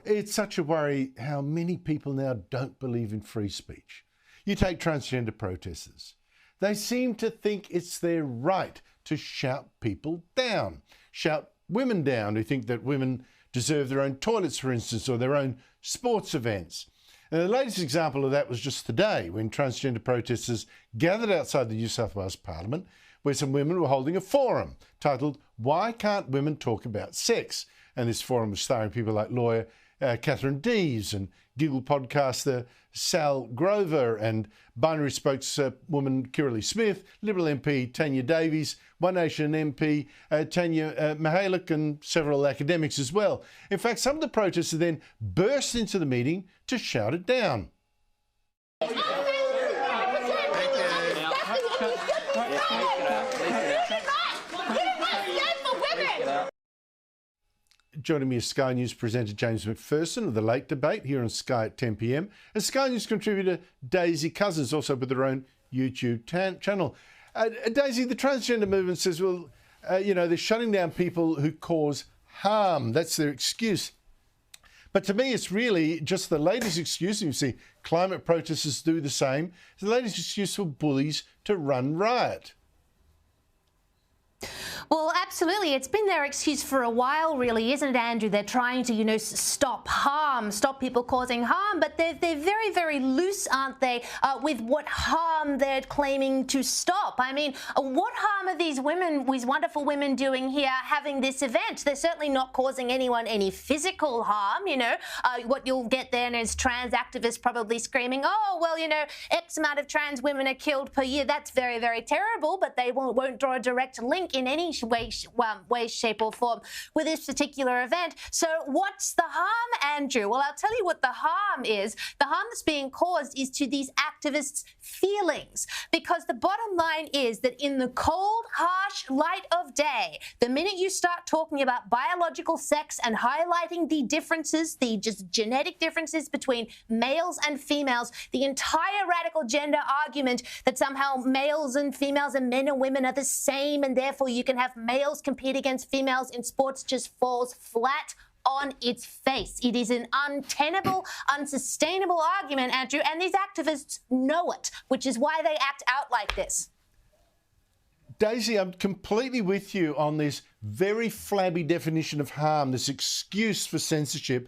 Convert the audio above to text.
It's such a worry how many people now don't believe in free speech. You take transgender protesters. They seem to think it's their right to shout people down, shout women down who think that women deserve their own toilets, for instance, or their own sports events. And the latest example of that was just today when transgender protesters gathered outside the New South Wales Parliament, where some women were holding a forum titled "Why Can't Women Talk About Sex?" And this forum was starring people like lawyer Catherine Deves and Giggle podcaster Sal Grover and binary spokeswoman Kirralie Smith, Liberal MP Tanya Davies, One Nation MP Tanya Mihalich, and several academics as well. In fact, some of the protesters then burst into the meeting to shout it down. Joining me is Sky News presenter James McPherson of The Late Debate here on Sky at 10 p.m. and Sky News contributor Daisy Cousens, also with her own YouTube channel. Daisy, the transgender movement says, well, they're shutting down people who cause harm. That's their excuse. But to me, it's really just the latest excuse. You see climate protesters do the same. It's the latest excuse for bullies to run riot. Well, absolutely. It's been their excuse for a while, really, isn't it, Andrew? They're trying to, stop harm, stop people causing harm, but they're very, very loose, aren't they, with what harm they're claiming to stop. I mean, what harm are these wonderful women doing here having this event? They're certainly not causing anyone any physical harm, What you'll get then is trans activists probably screaming, oh, well, X amount of trans women are killed per year. That's very, very terrible, but they won't draw a direct link in any way, shape or form with this particular event. So what's the harm, Andrew? Well, I'll tell you what the harm is. The harm that's being caused is to these activists' feelings, because the bottom line is that in the cold, harsh light of day, the minute you start talking about biological sex and highlighting the differences, the just genetic differences between males and females, the entire radical gender argument that somehow males and females and men and women are the same and therefore you can have males compete against females in sports just falls flat on its face. It is an untenable, unsustainable argument, Andrew, and these activists know it, which is why they act out like this. Daisy, I'm completely with you on this very flabby definition of harm, this excuse for censorship